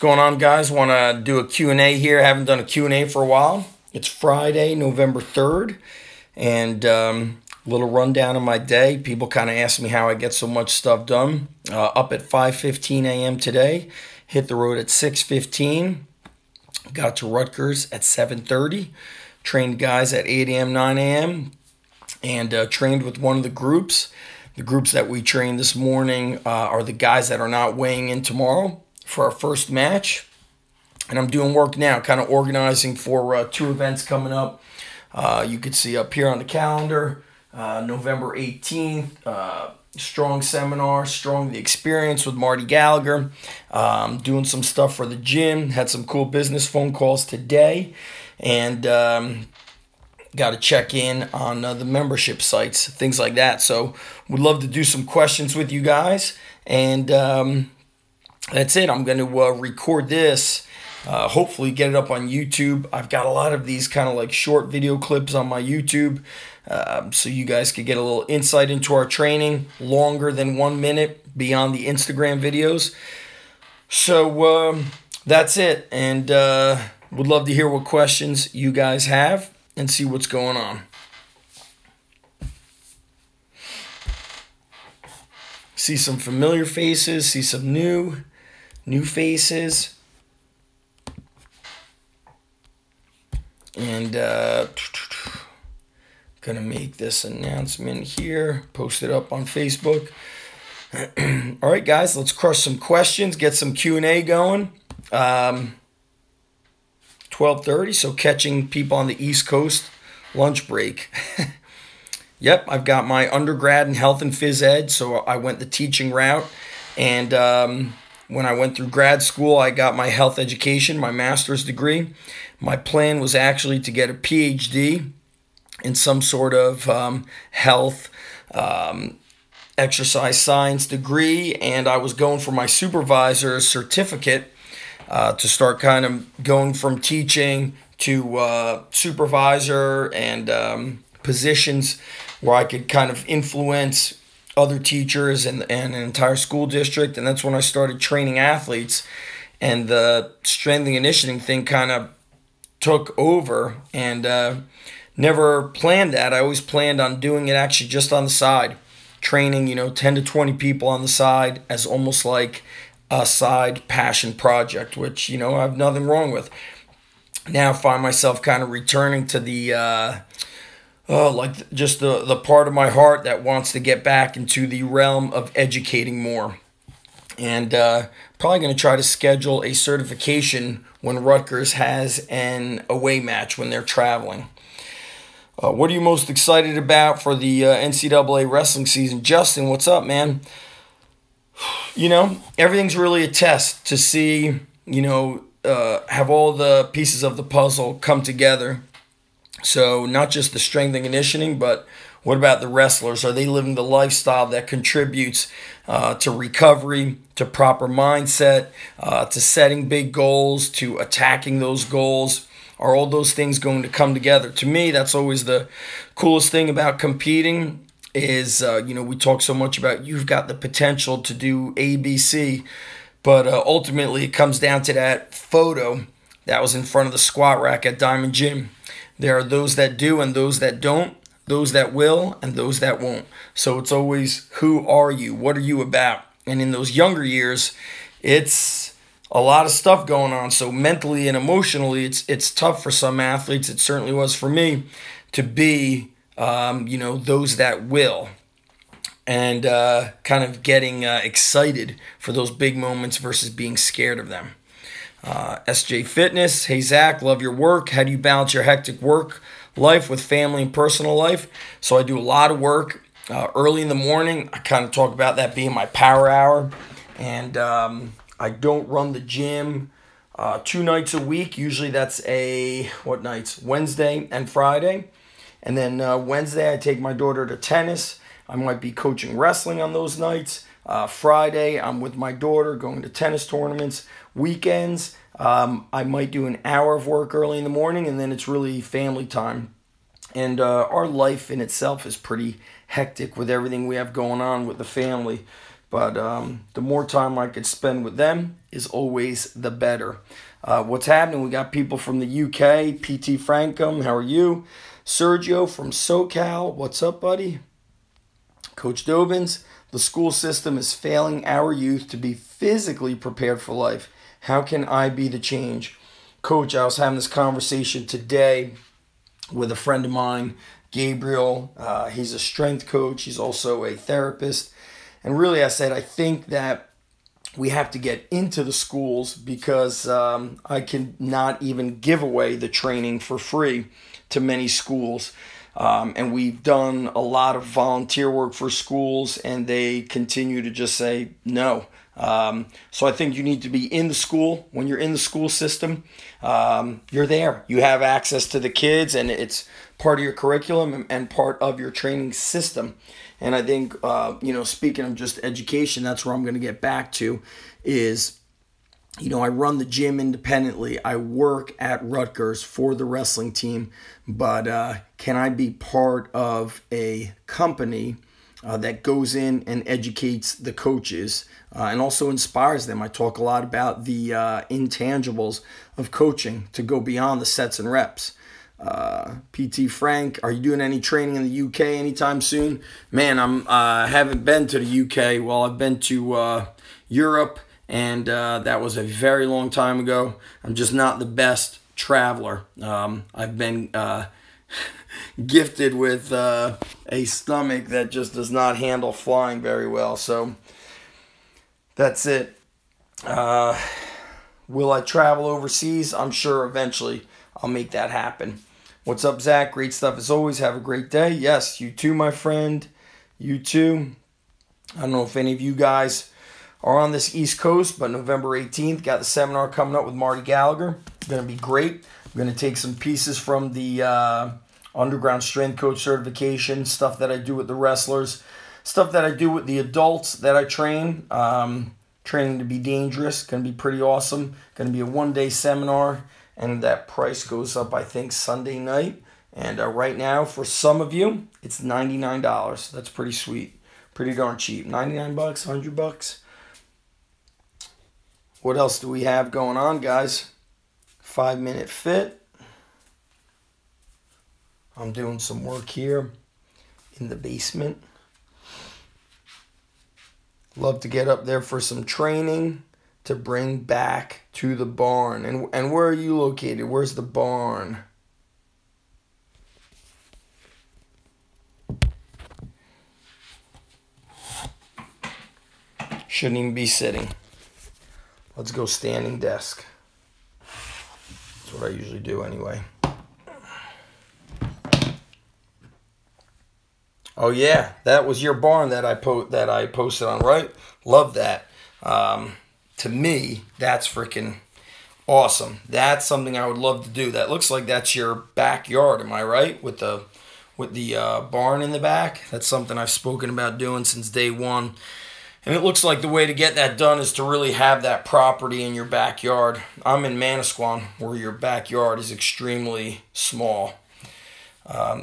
going on, guys? Want to do a Q&A here. I haven't done a Q&A for a while. It's Friday, November 3rd, and a little rundown of my day. People kind of ask me how I get so much stuff done. Up at 5:15 a.m. today, hit the road at 6:15, got to Rutgers at 7:30, trained guys at 8 a.m., 9 a.m., and trained with one of the groups. The groups that we trained this morning are the guys that are not weighing in tomorrow for our first match. And I'm doing work now, kind of organizing for two events coming up. You can see up here on the calendar, November 18th, Strong Seminar, Strong the Experience with Marty Gallagher. Doing some stuff for the gym, had some cool business phone calls today, and got to check in on the membership sites, things like that. So would love to do some questions with you guys, and that's it. I'm going to record this, hopefully get it up on YouTube. I've got a lot of these kind of like short video clips on my YouTube, so you guys could get a little insight into our training, longer than 1 minute, beyond the Instagram videos. So that's it, and would love to hear what questions you guys have and see what's going on. See some familiar faces, see some new faces. And gonna make this announcement here, post it up on Facebook. All right, guys, let's crush some questions, get some Q&A going. 12:30, so catching people on the East Coast lunch break. Yep, I've got my undergrad in health and phys ed, so I went the teaching route. And when I went through grad school, I got my health education, my master's degree. My plan was actually to get a PhD in some sort of health, exercise science degree, and I was going for my supervisor's certificate to start kind of going from teaching to supervisor and positions where I could kind of influence other teachers and an entire school district. And that's when I started training athletes, and the strength and conditioning thing kind of took over, and never planned that. I always planned on doing it actually just on the side, training, 10 to 20 people on the side as almost like a side passion project, which, I have nothing wrong with. Now I find myself kind of returning to the just the part of my heart that wants to get back into the realm of educating more. And probably going to try to schedule a certification when Rutgers has an away match when they're traveling. What are you most excited about for the NCAA wrestling season? Justin, what's up, man? Everything's really a test to see, have all the pieces of the puzzle come together. So not just the strength and conditioning, but what about the wrestlers? Are they living the lifestyle that contributes to recovery, to proper mindset, to setting big goals, to attacking those goals? Are all those things going to come together? To me, that's always the coolest thing about competing is, we talk so much about you've got the potential to do A, B, C, but ultimately it comes down to that photo that was in front of the squat rack at Diamond Gym. There are those that do and those that don't, those that will and those that won't. So it's always, who are you? What are you about? And in those younger years, it's a lot of stuff going on. So mentally and emotionally, it's tough for some athletes. It certainly was for me to be, those that will. And kind of getting excited for those big moments versus being scared of them. SJ Fitness, hey Zach, love your work. How do you balance your hectic work life with family and personal life? So I do a lot of work early in the morning. I kind of talk about that being my power hour. And I don't run the gym 2 nights a week. Usually that's what nights? Wednesday and Friday. And then Wednesday I take my daughter to tennis. I might be coaching wrestling on those nights. Friday I'm with my daughter going to tennis tournaments. Weekends, I might do an hour of work early in the morning, and then it's really family time. And our life in itself is pretty hectic with everything we have going on with the family. But the more time I could spend with them is always the better. What's happening? We got people from the UK. PT Frankum, how are you? Sergio from SoCal, what's up, buddy? Coach Dobbins, the school system is failing our youth to be physically prepared for life. How can I be the change? Coach, I was having this conversation today with a friend of mine, Gabriel. He's a strength coach. He's also a therapist. And really, I said, I think that we have to get into the schools because I can not even give away the training for free to many schools. And we've done a lot of volunteer work for schools, and they continue to just say no. So I think you need to be in the school. When you're in the school system, you're there. You have access to the kids, and it's part of your curriculum and part of your training system. And I think, speaking of just education, that's where I'm going to get back to is, I run the gym independently. I work at Rutgers for the wrestling team, but can I be part of a company that goes in and educates the coaches and also inspires them? I talk a lot about the intangibles of coaching to go beyond the sets and reps. PT Frank, are you doing any training in the UK anytime soon? Man, I haven't been to the UK. Well, I've been to Europe, and that was a very long time ago. I'm just not the best traveler. I've been gifted with a stomach that just does not handle flying very well. So that's it. Will I travel overseas? I'm sure eventually I'll make that happen. What's up, Zach? Great stuff as always. Have a great day. Yes, you too, my friend. You too. I don't know if any of you guys are on this East Coast, but November 18th, got the seminar coming up with Marty Gallagher. It's going to be great. I'm going to take some pieces from the underground strength coach certification, stuff that I do with the wrestlers, stuff that I do with the adults that I train. Training to be dangerous. Going to be pretty awesome. Going to be a one-day seminar. And that price goes up, I think, Sunday night. And right now, for some of you, it's $99. That's pretty sweet. Pretty darn cheap. $99, $100. What else do we have going on, guys? 5-minute fit. I'm doing some work here in the basement. Love to get up there for some training to bring back to the barn. And where are you located? Where's the barn? Shouldn't even be sitting. Let's go standing desk. That's what I usually do anyway. Oh yeah, that was your barn that I posted on, right? Love that. To me, that's freaking awesome. That's something I would love to do. That looks like that's your backyard, am I right? With the barn in the back. That's something I've spoken about doing since day one. And it looks like the way to get that done is to really have that property in your backyard. I'm in Manasquan, where your backyard is extremely small.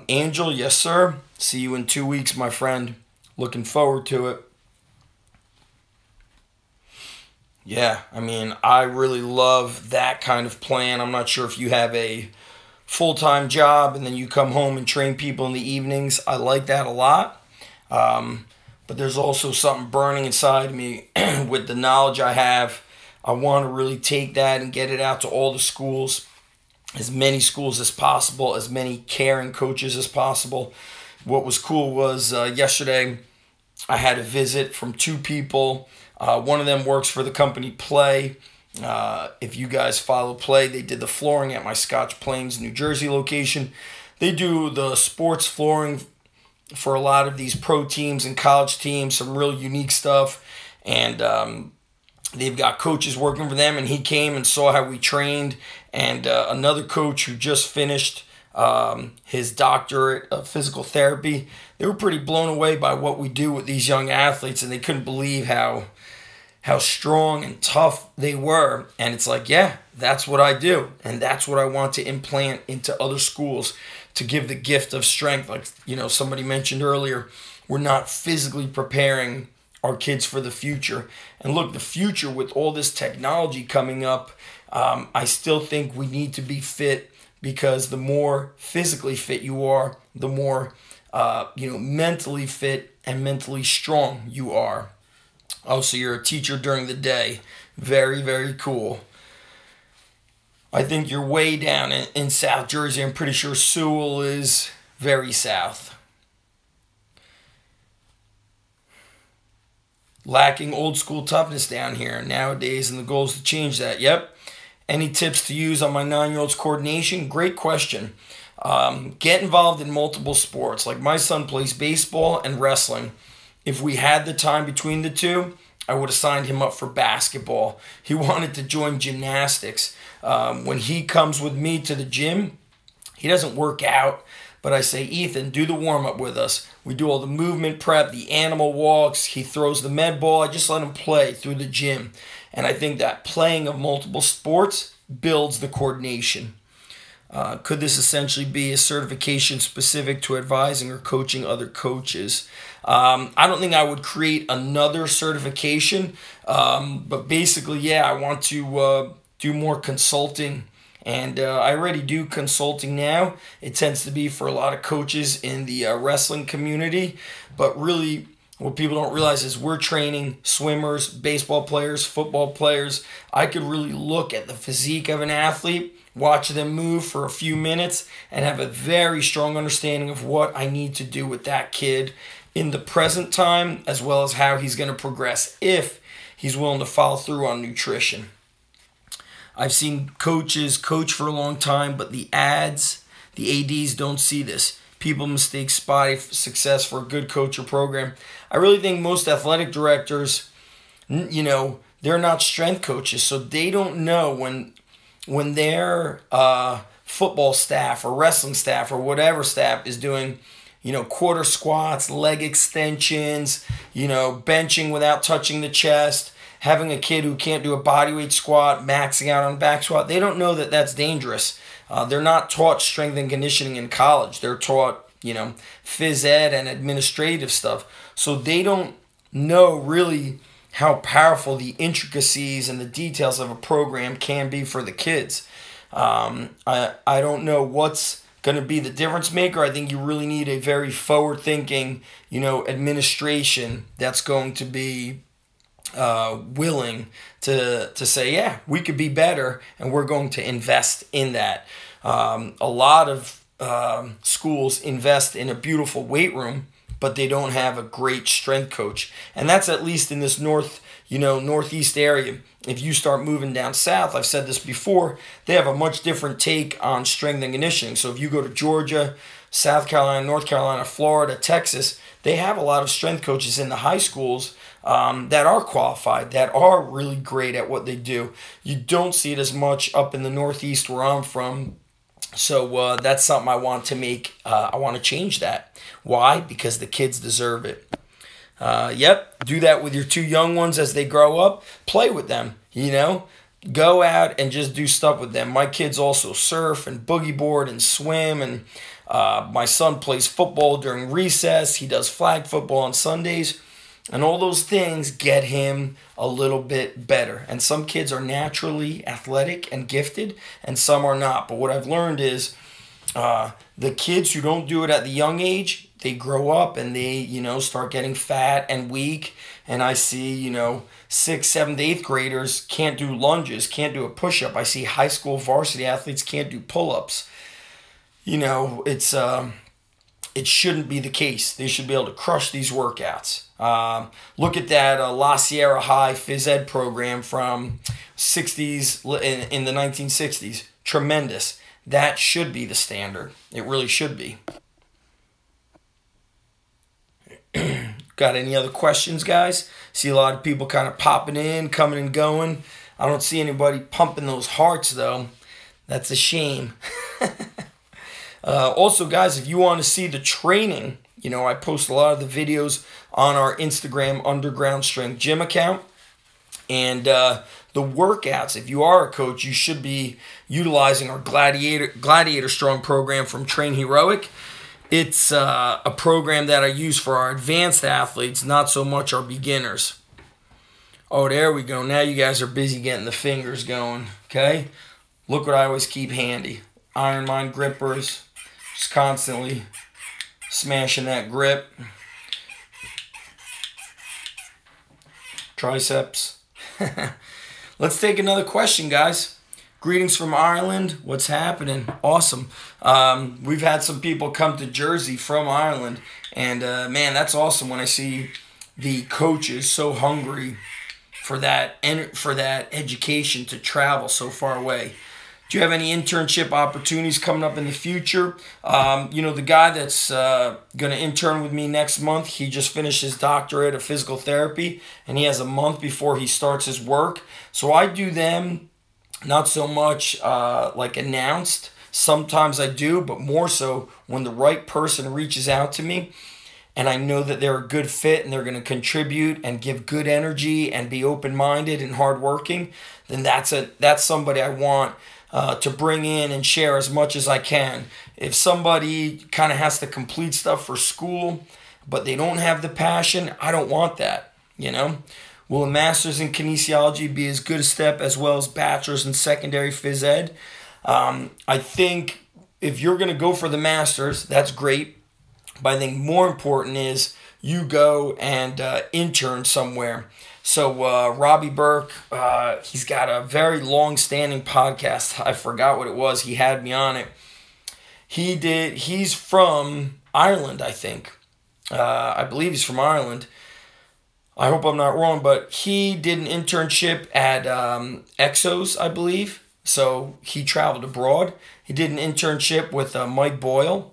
Angel, yes sir. See you in 2 weeks, my friend. Looking forward to it. Yeah, I mean, I really love that kind of plan. I'm not sure if you have a full-time job and then you come home and train people in the evenings. I like that a lot. But there's also something burning inside me with the knowledge I have. I want to really take that and get it out to all the schools, as many schools as possible, as many caring coaches as possible. What was cool was yesterday I had a visit from 2 people. One of them works for the company Play. If you guys follow Play, they did the flooring at my Scotch Plains, New Jersey location. They do the sports flooring for a lot of these pro teams and college teams, some real unique stuff. And they've got coaches working for them, and he came and saw how we trained. And another coach who just finished his doctorate of physical therapy, they were pretty blown away by what we do with these young athletes, and they couldn't believe how strong and tough they were. And it's like, yeah, that's what I do, and that's what I want to implant into other schools, to give the gift of strength. Like, somebody mentioned earlier, we're not physically preparing our kids for the future. And look, the future with all this technology coming up, I still think we need to be fit, because the more physically fit you are, the more mentally fit and mentally strong you are. Oh, so you're a teacher during the day. Very, very cool. I think you're way down in South Jersey. I'm pretty sure Sewell is very south. Lacking old school toughness down here nowadays, and the goal is to change that. Yep. Any tips to use on my 9-year-old's coordination? Great question. Get involved in multiple sports. Like my son plays baseball and wrestling. If we had the time between the two, I would have signed him up for basketball. He wanted to join gymnastics. When he comes with me to the gym, he doesn't work out, but I say, Ethan, do the warm-up with us. We do all the movement prep, the animal walks. He throws the med ball. I just let him play through the gym. And I think that playing of multiple sports builds the coordination. Could this essentially be a certification specific to advising or coaching other coaches? I don't think I would create another certification, but basically, yeah, I want to do more consulting, and I already do consulting now. It tends to be for a lot of coaches in the wrestling community, but really what people don't realize is we're training swimmers, baseball players, football players. I could really look at the physique of an athlete, watch them move for a few minutes, and have a very strong understanding of what I need to do with that kid in the present time, as well as how he's going to progress if he's willing to follow through on nutrition. I've seen coaches coach for a long time, but the ADs don't see this. People mistake spotty success for a good coach or program. I really think most athletic directors, they're not strength coaches, so they don't know when their football staff or wrestling staff or whatever staff is doing, quarter squats, leg extensions, benching without touching the chest, having a kid who can't do a bodyweight squat, maxing out on back squat. They don't know that that's dangerous. They're not taught strength and conditioning in college. They're taught, phys ed and administrative stuff. So they don't know really how powerful the intricacies and the details of a program can be for the kids. I don't know what's going to be the difference maker. I think you really need a very forward-thinking, administration that's going to be willing to say, yeah, we could be better, and we're going to invest in that. A lot of schools invest in a beautiful weight room, but they don't have a great strength coach. And that's at least in this northeast area. If you start moving down south, I've said this before, they have a much different take on strength and conditioning. So if you go to Georgia, South Carolina, North Carolina, Florida, Texas, they have a lot of strength coaches in the high schools that are qualified, that are really great at what they do. You don't see it as much up in the Northeast where I'm from. So that's something I want to make. I want to change that. Why? Because the kids deserve it. Yep, do that with your two young ones as they grow up. Play with them, Go out and just do stuff with them. My kids also surf and boogie board and swim, and my son plays football during recess. He does flag football on Sundays. And all those things get him a little bit better. And some kids are naturally athletic and gifted, and some are not. But what I've learned is the kids who don't do it at the young age, they grow up and they, start getting fat and weak. And I see, 6th, 7th, 8th graders can't do lunges, can't do a push-up. I see high school varsity athletes can't do pull-ups. It shouldn't be the case. They should be able to crush these workouts. Look at that La Sierra High phys ed program from 60s in the 1960s. Tremendous. That should be the standard. It really should be. Got any other questions, guys? See a lot of people kind of popping in, coming and going. I don't see anybody pumping those hearts, though. That's a shame. Also, guys, if you want to see the training, I post a lot of the videos on our Instagram Underground Strength Gym account. And the workouts, if you are a coach, you should be utilizing our Gladiator Strong program from Train Heroic. It's a program that I use for our advanced athletes, not so much our beginners. Oh, there we go. Now you guys are busy getting the fingers going, okay? Look what I always keep handy. Iron Mind grippers, just constantly smashing that grip. Triceps. Let's take another question, guys. Greetings from Ireland. What's happening? Awesome. We've had some people come to Jersey from Ireland, and man, that's awesome when I see the coaches so hungry for that education to travel so far away. Do you have any internship opportunities coming up in the future? The guy that's going to intern with me next month, he just finished his doctorate of physical therapy, and he has a month before he starts his work. So I do them not so much like announced. Sometimes I do, but more so when the right person reaches out to me and I know that they're a good fit and they're going to contribute and give good energy and be open-minded and hardworking, then that's somebody I want to bring in and share as much as I can. If somebody kind of has to complete stuff for school, but they don't have the passion, I don't want that, you know? Will a master's in kinesiology be as good a step as well as bachelor's in secondary phys ed? I think if you're going to go for the master's, that's great. But I think more important is you go and intern somewhere. So Robbie Burke, he's got a very long-standing podcast. I forgot what it was. He had me on it. He's from Ireland, I think. I believe he's from Ireland. I hope I'm not wrong, but he did an internship at Exos, I believe. So he traveled abroad. He did an internship with Mike Boyle.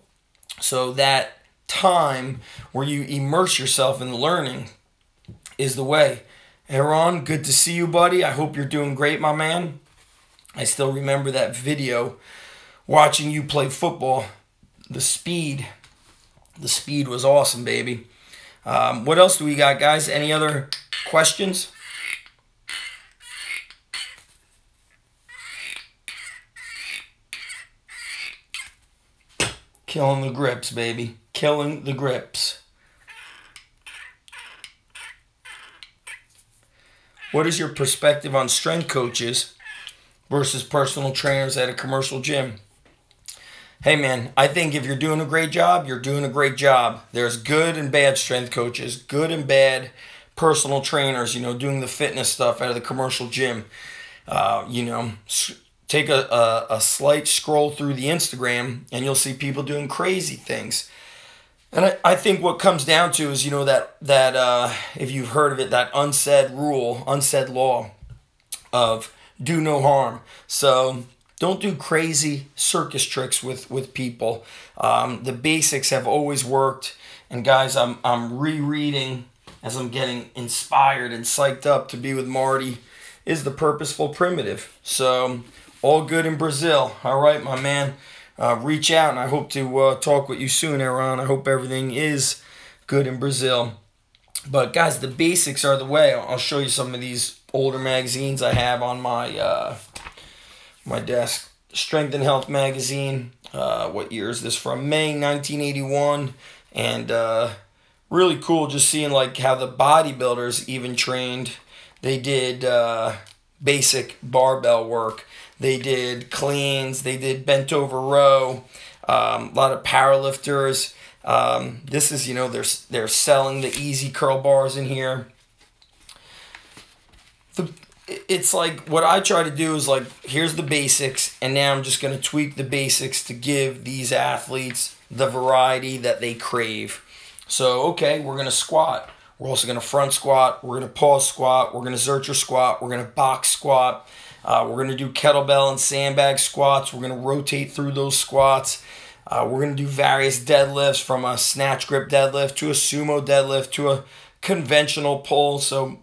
So that time where you immerse yourself in learning is the way. Aaron, good to see you, buddy. I hope you're doing great, my man. I still remember that video watching you play football. The speed was awesome, baby. What else do we got, guys? Any other questions? Killing the grips, baby. Killing the grips. What is your perspective on strength coaches versus personal trainers at a commercial gym? Hey man, I think if you're doing a great job, you're doing a great job. There's good and bad strength coaches, good and bad personal trainers, doing the fitness stuff out of the commercial gym. Take a slight scroll through the Instagram and you'll see people doing crazy things. And I think what comes down to is, that if you've heard of it, that unsaid law of do no harm. So don't do crazy circus tricks with people. The basics have always worked. And guys, I'm rereading as I'm getting inspired and psyched up to be with Marty, is The Purposeful Primitive. So all good in Brazil. All right, my man. Reach out, and I hope to talk with you soon, Aaron. I hope everything is good in Brazil. But guys, the basics are the way. I'll show you some of these older magazines I have on my my desk. Strength and Health magazine. What year is this from? May 1981. And really cool just seeing like how the bodybuilders even trained. They did basic barbell work. They did cleans. They did bent over row. A lot of powerlifters. This is, they're selling the easy curl bars in here. It's like what I try to do is like, here's the basics, and now I'm just going to tweak the basics to give these athletes the variety that they crave. So, okay, we're going to squat. We're also going to front squat. We're going to pause squat. We're going to Zercher squat. We're going to box squat. We're going to do kettlebell and sandbag squats. We're going to rotate through those squats. We're going to do various deadlifts, from a snatch grip deadlift to a sumo deadlift to a conventional pull. So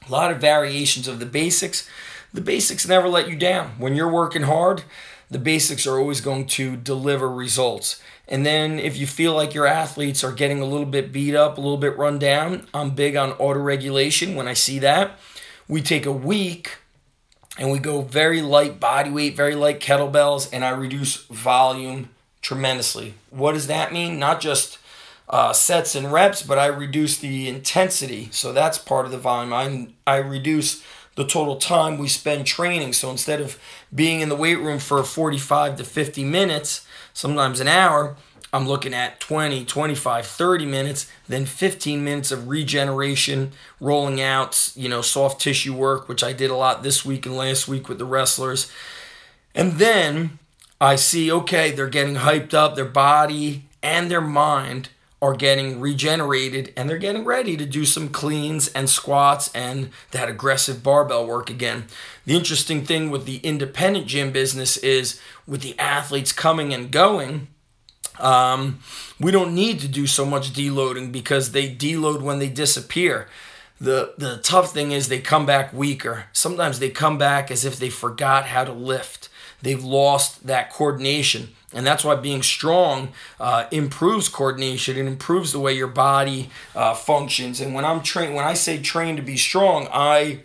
a lot of variations of the basics. The basics never let you down. When you're working hard, the basics are always going to deliver results. And then if you feel like your athletes are getting a little bit beat up, a little bit run down, I'm big on auto-regulation. When I see that, we take a week and we go very light body weight, very light kettlebells, and I reduce volume tremendously. What does that mean? Not just sets and reps, but I reduce the intensity. So that's part of the volume. I reduce the total time we spend training. So instead of being in the weight room for 45 to 50 minutes, sometimes an hour, I'm looking at 20, 25, 30 minutes, then 15 minutes of regeneration, rolling out, soft tissue work, which I did a lot this week and last week with the wrestlers. And then I see, okay, they're getting hyped up, their body and their mind are getting regenerated, and they're getting ready to do some cleans and squats and that aggressive barbell work again. The interesting thing with the independent gym business is with the athletes coming and going, we don't need to do so much deloading because they deload when they disappear. The tough thing is they come back weaker. Sometimes they come back as if they forgot how to lift. They've lost that coordination. And that's why being strong improves coordination. It improves the way your body functions. And when I say train to be strong, I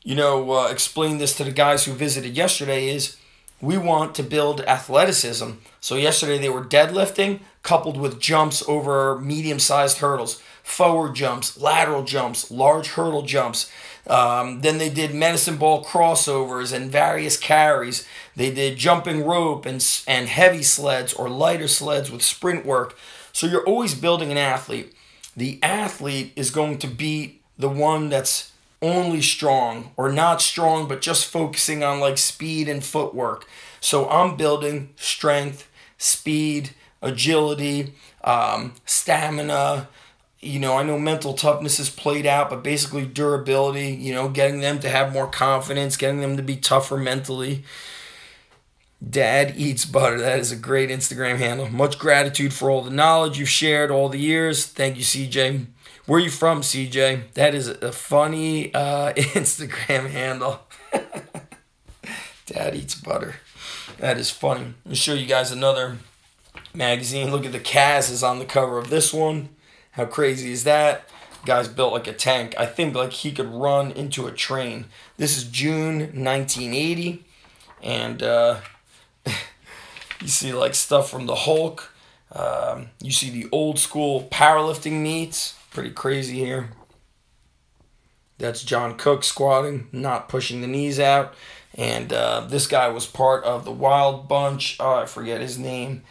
explain this to the guys who visited yesterday is we want to build athleticism. So yesterday they were deadlifting coupled with jumps over medium-sized hurdles, forward jumps, lateral jumps, large hurdle jumps. Then they did medicine ball crossovers and various carries. They did jumping rope and heavy sleds or lighter sleds with sprint work. So you're always building an athlete. The athlete is going to beat the one that's only strong or not strong, but just focusing on like speed and footwork. So I'm building strength, speed, agility, stamina. I know mental toughness is played out, but basically durability, getting them to have more confidence, getting them to be tougher mentally. Dad Eats Butter. That is a great Instagram handle. Much gratitude for all the knowledge you've shared all the years. Thank you, CJ. Where are you from, CJ? That is a funny Instagram handle. Dad Eats Butter. That is funny. Let me show you guys another magazine. Look at the Kaz is on the cover of this one. How crazy is that? Guy's built like a tank. I think like he could run into a train. This is June 1980. And you see like stuff from the Hulk. You see the old school powerlifting meets. Pretty crazy here. That's John Cook squatting, not pushing the knees out. And this guy was part of the Wild Bunch. Oh, I forget his name.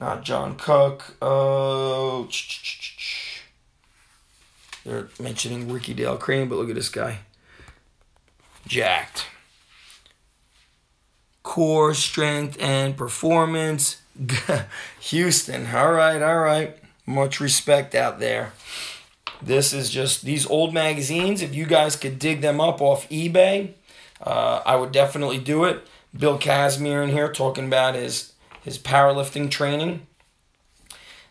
Not John Cook. They're mentioning Ricky Dale Crane, but look at this guy. Jacked. Core strength and performance. Houston. All right. Much respect out there. This is just these old magazines. If you guys could dig them up off eBay, I would definitely do it. Bill Casimir in here talking about his powerlifting training.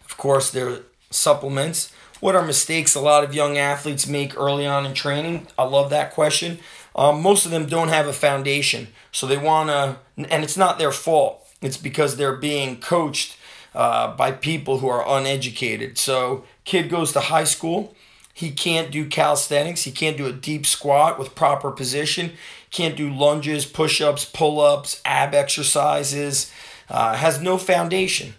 Of course, there are supplements. What are mistakes a lot of young athletes make early on in training? I love that question. Most of them don't have a foundation. So they want to, and it's not their fault. It's because they're being coached by people who are uneducated. So kid goes to high school. He can't do calisthenics. He can't do a deep squat with proper position. Can't do lunges, push-ups, pull-ups, ab exercises. Has no foundation.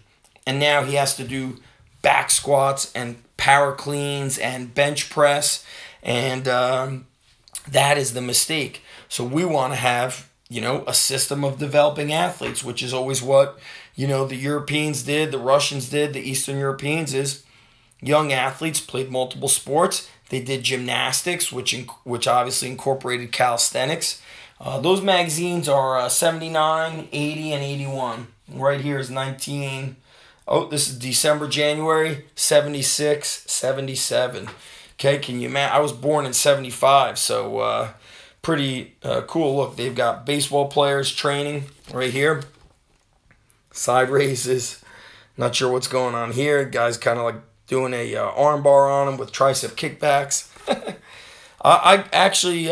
And now he has to do back squats and power cleans and bench press. And that is the mistake. So we want to have, a system of developing athletes, which is always what, the Europeans did, the Russians did, the Eastern Europeans is young athletes played multiple sports. They did gymnastics, which obviously incorporated calisthenics. Those magazines are 79, 80, and 81. Right here is 19. Oh, this is December, January, 76, 77. Okay, can you imagine? I was born in 75, so pretty cool. Look, they've got baseball players training right here. Side raises. Not sure what's going on here. Guy's kind of like doing a arm bar on him with tricep kickbacks. I actually,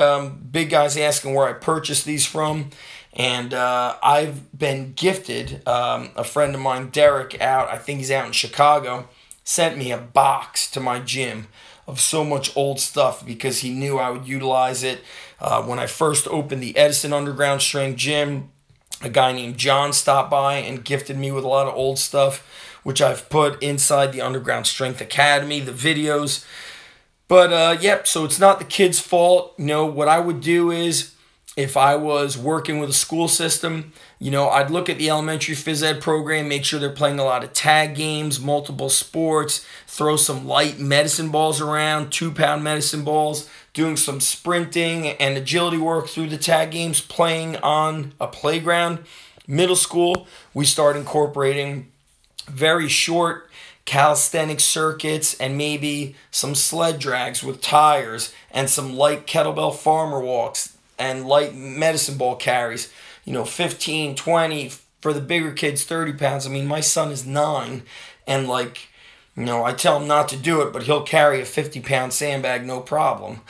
big guys asking where I purchased these from. And I've been gifted, a friend of mine, Derek, I think he's out in Chicago, sent me a box to my gym of so much old stuff because he knew I would utilize it. When I first opened the Edison Underground Strength Gym, A guy named John stopped by and gifted me with a lot of old stuff, which I've put inside the Underground Strength Academy, the videos. But, yep, so it's not the kid's fault. You know, what I would do is, if I was working with a school system, you know, I'd look at the elementary phys ed program, make sure they're playing a lot of tag games, multiple sports, throw some light medicine balls around, 2-pound medicine balls, doing some sprinting and agility work through the tag games, playing on a playground. Middle school, we start incorporating very short calisthenic circuits and maybe some sled drags with tires and some light kettlebell farmer walks and light medicine ball carries. You know, 15, 20, for the bigger kids, 30 pounds. I mean, my son is 9, and like, you know, I tell him not to do it, but he'll carry a 50-pound sandbag, no problem.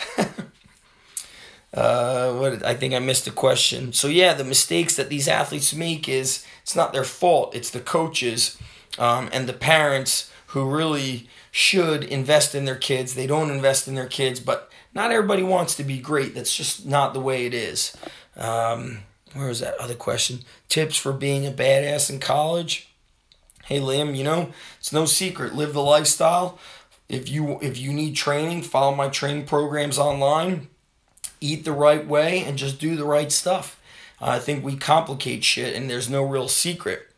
I think I missed a question. So yeah, the mistakes that these athletes make is, it's not their fault. It's the coaches and the parents who really should invest in their kids. They don't invest in their kids, but not everybody wants to be great. That's just not the way it is. Where was that other question? Tips for being a badass in college? Hey, Liam, you know, it's no secret. Live the lifestyle. If you need training, follow my training programs online. Eat the right way and just do the right stuff. I think we complicate shit, and there's no real secret.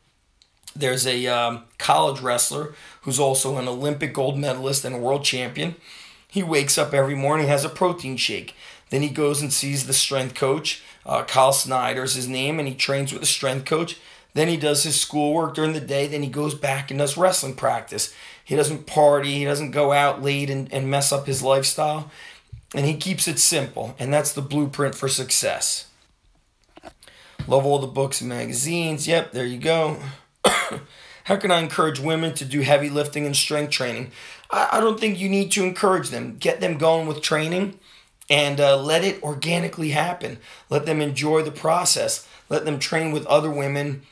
There's a college wrestler who's also an Olympic gold medalist and a world champion. He wakes up every morning, has a protein shake. Then he goes and sees the strength coach. Kyle Snyder's his name, and he trains with the strength coach. Then he does his schoolwork during the day. Then he goes back and does wrestling practice. He doesn't party. He doesn't go out late and mess up his lifestyle. And he keeps it simple. And that's the blueprint for success. Love all the books and magazines. Yep, there you go. How can I encourage women to do heavy lifting and strength training? I don't think you need to encourage them. Get them going with training and let it organically happen. Let them enjoy the process. Let them train with other women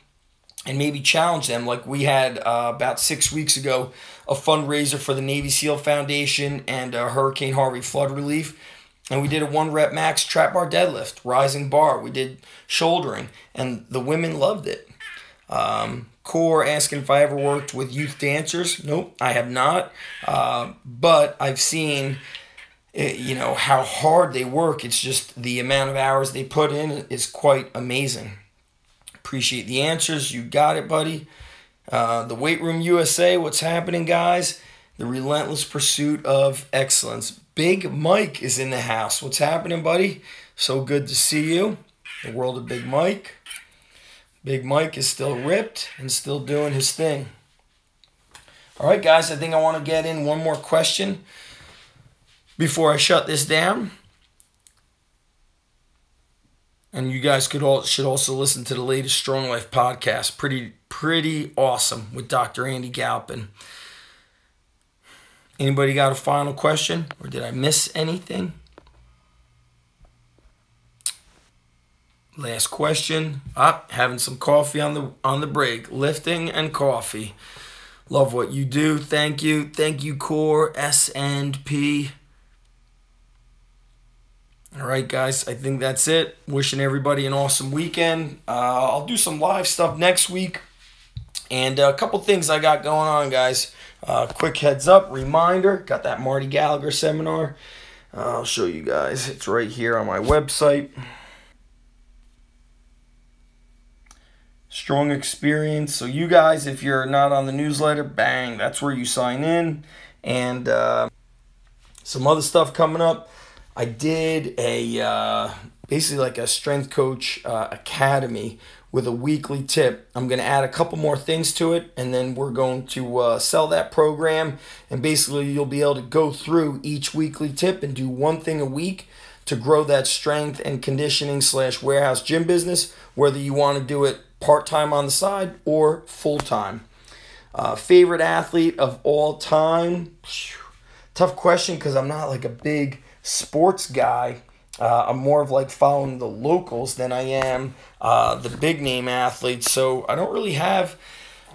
and maybe challenge them. Like we had about 6 weeks ago, a fundraiser for the Navy SEAL Foundation and Hurricane Harvey flood relief. And we did a 1-rep max trap bar deadlift, rising bar. We did shouldering, and the women loved it. Core asking if I ever worked with youth dancers. Nope, I have not. But I've seen, you know, how hard they work. It's just the amount of hours they put in is quite amazing. Appreciate the answers. You got it, buddy. The Weight Room USA, what's happening, guys? The relentless pursuit of excellence. Big Mike is in the house. What's happening, buddy? So good to see you. The world of Big Mike. Big Mike is still ripped and still doing his thing. All right, guys, I think I want to get in one more question before I shut this down. And you guys should also listen to the latest Strong Life podcast. Pretty awesome with Dr. Andy Galpin. Anybody got a final question? Or did I miss anything? Last question. Having some coffee on the break. Lifting and coffee. Love what you do. Thank you. Thank you, Core S&P. All right, guys. I think that's it. Wishing everybody an awesome weekend. I'll do some live stuff next week. And a couple things I got going on, guys. Quick heads up, reminder. Got that Marty Gallagher seminar. I'll show you guys. It's right here on my website. Strong experience. So you guys, if you're not on the newsletter, bang, that's where you sign in. And some other stuff coming up. I did a basically like a strength coach academy with a weekly tip. I'm going to add a couple more things to it, and then we're going to sell that program. And basically you'll be able to go through each weekly tip and do one thing a week to grow that strength and conditioning / warehouse gym business, whether you want to do it part-time on the side or full-time. Favorite athlete of all time? Tough question because I'm not like a big sports guy. I'm more of like following the locals than I am the big name athletes. So I don't really have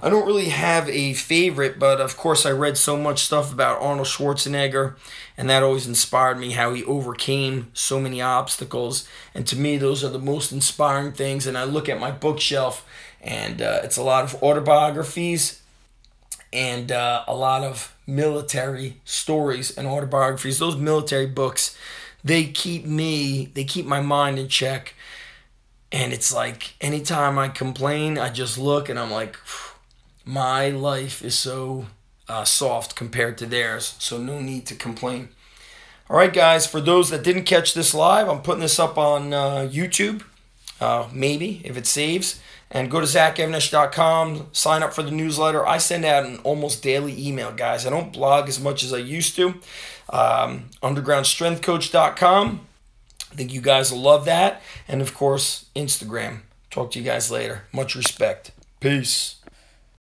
I don't really have a favorite, but of course I read so much stuff about Arnold Schwarzenegger, and that always inspired me, how he overcame so many obstacles. And to me, those are the most inspiring things. And I look at my bookshelf, and it's a lot of autobiographies and a lot of military stories and autobiographies. Those military books, they keep my mind in check. And it's like anytime I complain, I just look and I'm like, my life is so soft compared to theirs, so no need to complain. All right, guys, for those that didn't catch this live, I'm putting this up on YouTube, maybe, if it saves. And go to ZachEvnish.com, sign up for the newsletter. I send out an almost daily email, guys. I don't blog as much as I used to. UndergroundStrengthCoach.com. I think you guys will love that. And, of course, Instagram. Talk to you guys later. Much respect. Peace.